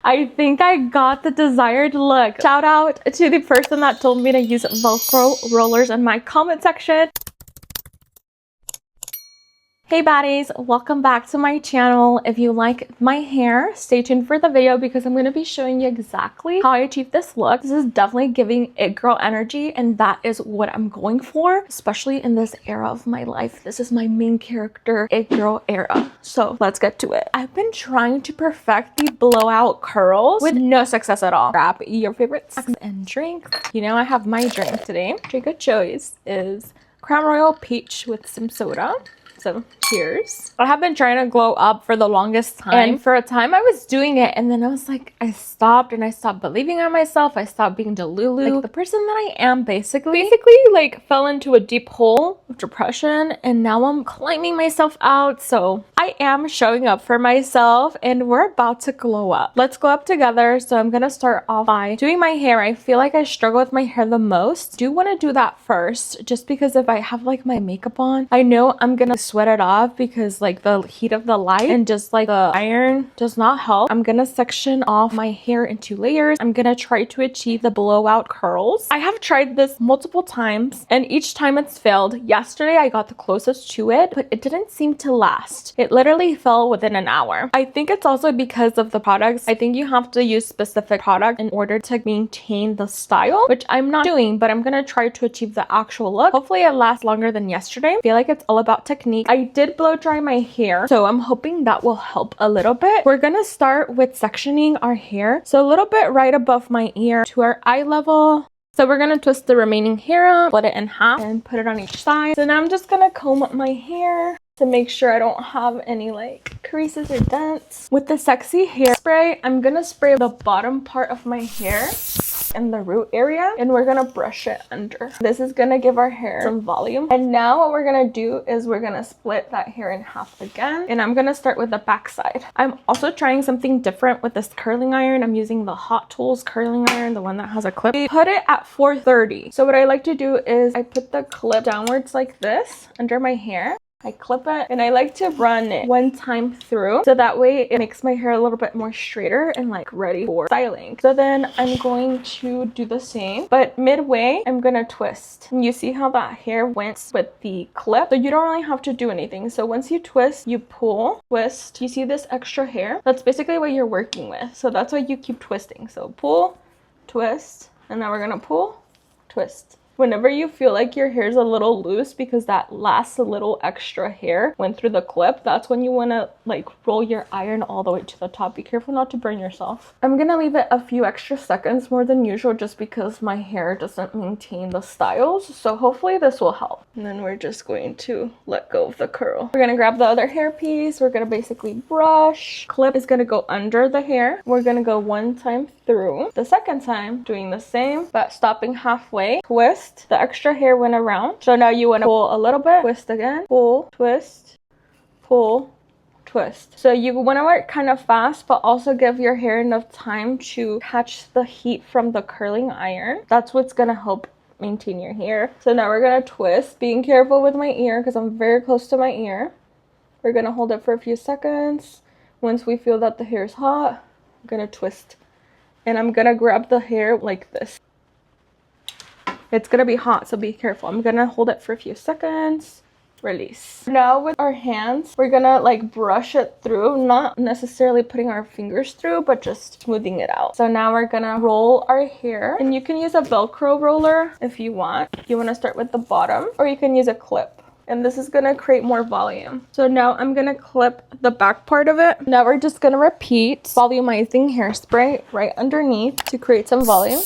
I think I got the desired look. Shout out to the person that told me to use Velcro rollers in my comment section. Hey baddies, welcome back to my channel. If you like my hair, stay tuned for the video because I'm going to be showing you exactly how I achieved this look. This is definitely giving it girl energy, and that is what I'm going for, especially in this era of my life. This is my main character, it girl era. So let's get to it. I've been trying to perfect the blowout curls with no success at all. Grab your favorite snacks and drinks. You know I have my drink today. Drink of choice is Crown Royal Peach with some soda. So cheers. I have been trying to glow up for the longest time, and for a time I was doing it, and then I was like, I stopped believing in myself. I stopped being Delulu, like the person that I am basically like fell into a deep hole of depression, and now I'm climbing myself out. So I am showing up for myself, and we're about to glow up. Let's glow up together. So I'm gonna start off by doing my hair. I feel like I struggle with my hair the most. Do want to do that first, just because if I have like my makeup on, I know I'm gonna sweat it off because like the heat of the light and just like the iron does not help. I'm gonna section off my hair into layers. I'm gonna try to achieve the blowout curls. I have tried this multiple times and each time it's failed. Yesterday I got the closest to it, but it didn't seem to last. It literally fell within an hour. I think it's also because of the products. I think you have to use specific product in order to maintain the style, which I'm not doing, but I'm gonna try to achieve the actual look. Hopefully it lasts longer than yesterday. I feel like it's all about technique. I did blow dry my hair, so I'm hoping that will help a little bit. We're gonna start with sectioning our hair, so a little bit right above my ear to our eye level. So we're gonna twist the remaining hair up, split it in half, and put it on each side. So now I'm just gonna comb up my hair to make sure I don't have any like creases or dents. With the sexy hair spray, I'm gonna spray the bottom part of my hair in the root area, and we're gonna brush it under. This is gonna give our hair some volume. And now what we're gonna do is we're gonna split that hair in half again, and I'm gonna start with the back side. I'm also trying something different with this curling iron. I'm using the Hot Tools curling iron, the one that has a clip. Put it at 430. So what I like to do is I put the clip downwards like this under my hair. I clip it and I like to run it one time through, so that way it makes my hair a little bit more straighter and like ready for styling. So then I'm going to do the same, but midway I'm gonna twist. And you see how that hair went with the clip, so you don't really have to do anything. So once you twist, you pull, twist. You see this extra hair? That's basically what you're working with, so that's why you keep twisting. So pull, twist, and now we're gonna pull, twist. Whenever you feel like your hair is a little loose because that last little extra hair went through the clip, that's when you want to like roll your iron all the way to the top. Be careful not to burn yourself. I'm gonna leave it a few extra seconds more than usual just because my hair doesn't maintain the styles, so hopefully this will help. And then we're just going to let go of the curl. We're gonna grab the other hair piece. We're gonna basically brush. Clip is gonna go under the hair. We're gonna go one time through. The second time doing the same but stopping halfway. Twist. The extra hair went around, so now you want to pull a little bit, twist again, pull, twist, pull, twist. So you want to work kind of fast but also give your hair enough time to catch the heat from the curling iron. That's what's gonna help maintain your hair. So now we're gonna twist, being careful with my ear because I'm very close to my ear. We're gonna hold it for a few seconds. Once we feel that the hair is hot, I'm gonna twist, and I'm gonna grab the hair like this. It's gonna be hot, so be careful. I'm gonna hold it for a few seconds, release. Now with our hands, we're gonna like brush it through, not necessarily putting our fingers through, but just smoothing it out. So now we're gonna roll our hair, and you can use a Velcro roller if you want. You wanna start with the bottom, or you can use a clip. And this is gonna create more volume. So now I'm gonna clip the back part of it. Now we're just gonna repeat volumizing hairspray right underneath to create some volume.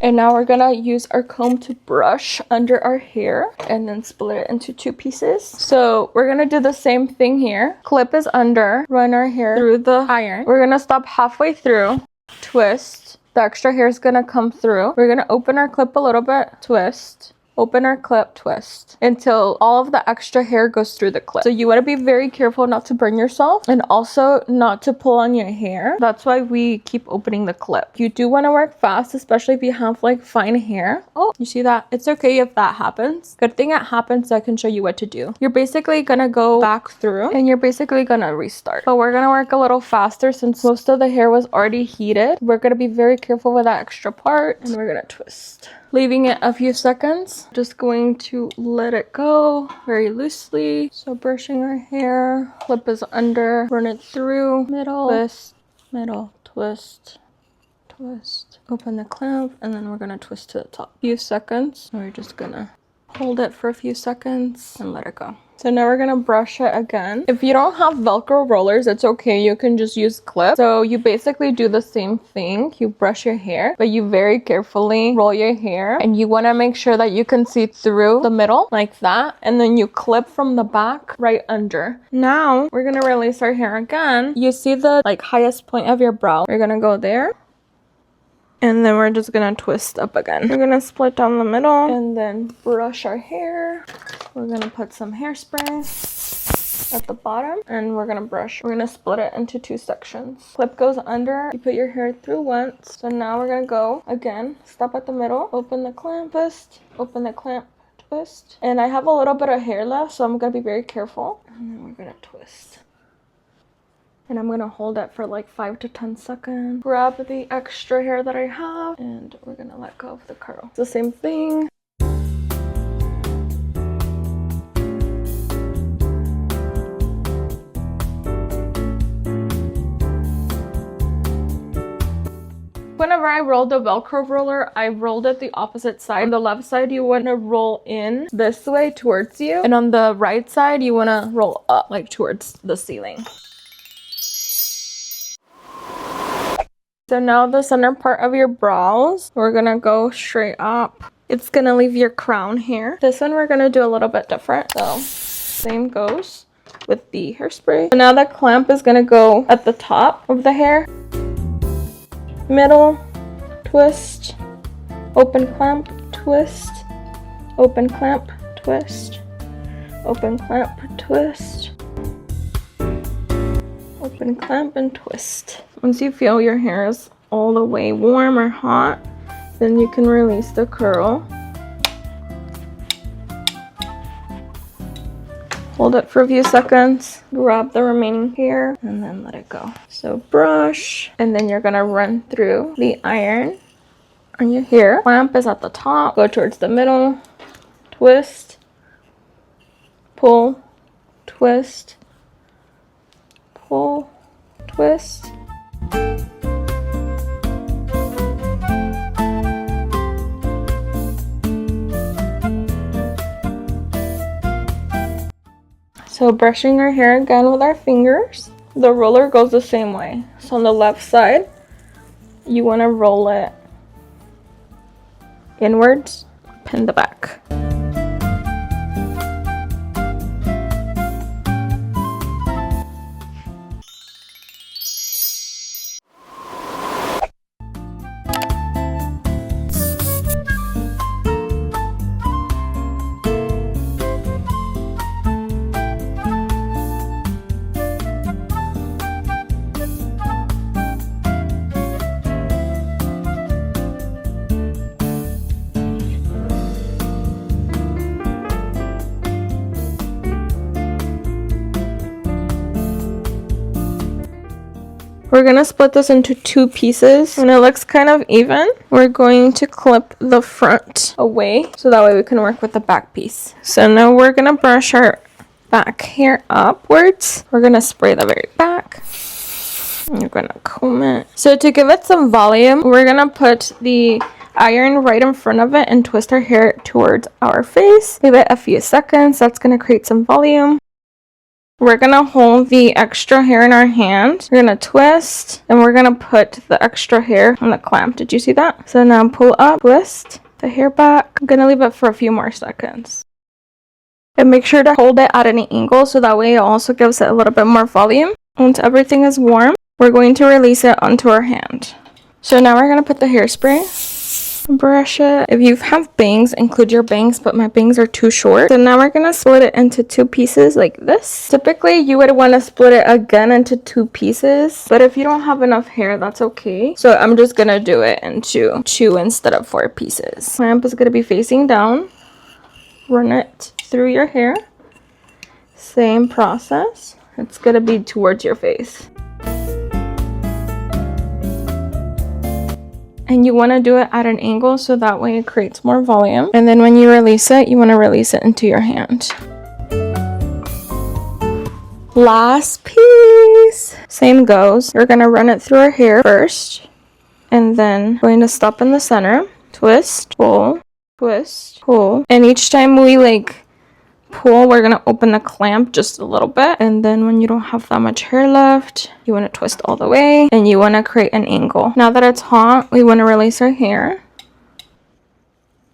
And now we're gonna use our comb to brush under our hair and then split it into two pieces. So we're gonna do the same thing here. Clip is under, run our hair through the iron. We're gonna stop halfway through, twist. The extra hair is gonna come through. We're gonna open our clip a little bit, twist, open our clip, twist until all of the extra hair goes through the clip. So you want to be very careful not to burn yourself and also not to pull on your hair. That's why we keep opening the clip. You do want to work fast, especially if you have like fine hair. Oh, you see that? It's okay if that happens. Good thing it happens, so I can show you what to do. You're basically gonna go back through and you're basically gonna restart. But we're gonna work a little faster since most of the hair was already heated. We're gonna be very careful with that extra part and we're gonna twist. Leaving it a few seconds. Just going to let it go very loosely. So brushing our hair, clip is under, run it through, middle, twist, middle, twist, twist. Open the clamp and then we're gonna twist to the top. Few seconds. We're just gonna hold it for a few seconds and let it go. So now we're gonna brush it again. If you don't have Velcro rollers, it's okay. You can just use clips. So you basically do the same thing. You brush your hair, but you very carefully roll your hair and you wanna make sure that you can see through the middle like that. And then you clip from the back right under. Now we're gonna release our hair again. You see the like highest point of your brow. We're gonna go there. And then we're just gonna twist up again. We're gonna split down the middle and then brush our hair. We're gonna put some hairspray at the bottom and we're gonna brush. We're gonna split it into 2 sections. Clip goes under, you put your hair through once. So now we're gonna go again, stop at the middle, open the clamp, twist, open the clamp, twist. And I have a little bit of hair left, so I'm gonna be very careful. And then we're gonna twist. And I'm gonna hold it for like 5 to 10 seconds. Grab the extra hair that I have and we're gonna let go of the curl. It's the same thing. Whenever I rolled the Velcro roller, I rolled it the opposite side. On the left side, you want to roll in this way towards you. And on the right side, you want to roll up like towards the ceiling. So now the center part of your brows, we're gonna go straight up. It's gonna leave your crown here. This one we're gonna do a little bit different. So same goes with the hairspray. So now the clamp is gonna go at the top of the hair. Middle, twist, open clamp, twist, open clamp, twist, open clamp, twist, open clamp and twist. Once you feel your hair is all the way warm or hot, then you can release the curl. Hold it for a few seconds, grab the remaining hair, and then let it go. So brush, and then you're gonna run through the iron on your hair. Clamp is at the top, go towards the middle, twist, pull, twist, pull, twist. So brushing our hair again with our fingers. The roller goes the same way. So on the left side, you want to roll it inwards, pin the back. We're gonna split this into 2 pieces. When it looks kind of even, we're going to clip the front away so that way we can work with the back piece. So now we're gonna brush our back hair upwards. We're gonna spray the very back. And you're gonna comb it. So to give it some volume, we're gonna put the iron right in front of it and twist our hair towards our face. Give it a few seconds. That's gonna create some volume. We're gonna hold the extra hair in our hand. We're gonna twist and we're gonna put the extra hair on the clamp. Did you see that? So now pull up, twist the hair back. I'm gonna leave it for a few more seconds. And make sure to hold it at any angle so that way it also gives it a little bit more volume. Once everything is warm, we're going to release it onto our hand. So now we're gonna put the hairspray brush it. If you have bangs, include your bangs, but my bangs are too short. So now we're gonna split it into 2 pieces like this. Typically you would want to split it again into 2 pieces, but if you don't have enough hair, that's okay. So I'm just gonna do it into 2 instead of 4 pieces. Clamp is gonna be facing down. Run it through your hair. Same process. It's gonna be towards your face. And you want to do it at an angle so that way it creates more volume. And then when you release it, you want to release it into your hand. Last piece. Same goes. We're going to run it through our hair first. And then going to stop in the center. Twist, pull, twist, pull. And each time we pull, we're gonna open the clamp just a little bit, and then when you don't have that much hair left, you want to twist all the way and you want to create an angle. Now that it's hot, we want to release our hair.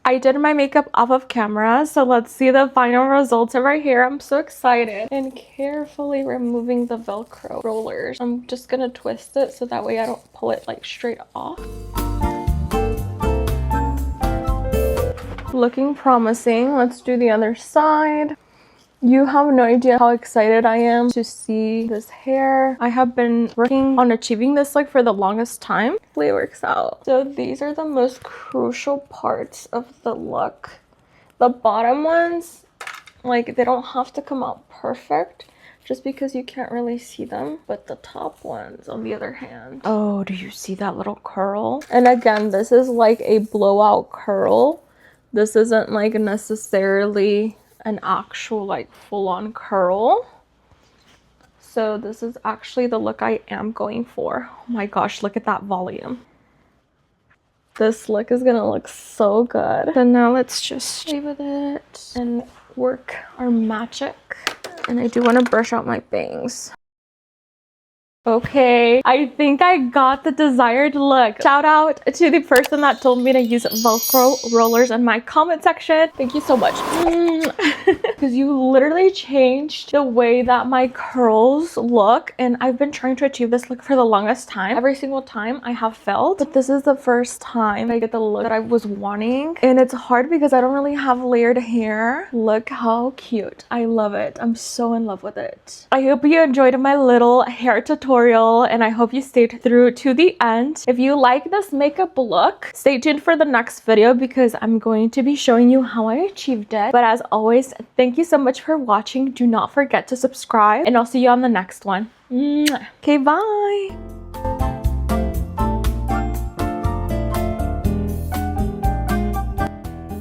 I did my makeup off of camera, so let's see the final results of our hair. I'm so excited. And carefully removing the velcro rollers, I'm just gonna twist it so that way I don't pull it straight off. Looking promising. Let's do the other side. You have no idea how excited I am to see this hair. I have been working on achieving this look for the longest time. Hopefully it works out. So these are the most crucial parts of the look. The bottom ones, they don't have to come out perfect just because you can't really see them. But the top ones, on the other hand, oh, do you see that little curl? And again, this is like a blowout curl. This isn't necessarily an actual full-on curl. So this is actually the look I am going for. Oh my gosh, look at that volume. This look is gonna look so good. So now let's just play with it and work our magic. And I do want to brush out my bangs. Okay, I think I got the desired look. Shout out to the person that told me to use Velcro rollers in my comment section. Thank you so much. Because you literally changed the way that my curls look, and I've been trying to achieve this look for the longest time. Every single time I have failed, but this is the first time I get the look that I was wanting. And it's hard because I don't really have layered hair. Look how cute. I love it. I'm so in love with it. I hope you enjoyed my little hair tutorial, and I hope you stayed through to the end. If you like this makeup look, stay tuned for the next video because I'm going to be showing you how I achieved it. But as always, thank you so much for watching. Do not forget to subscribe, and I'll see you on the next one. Okay, bye.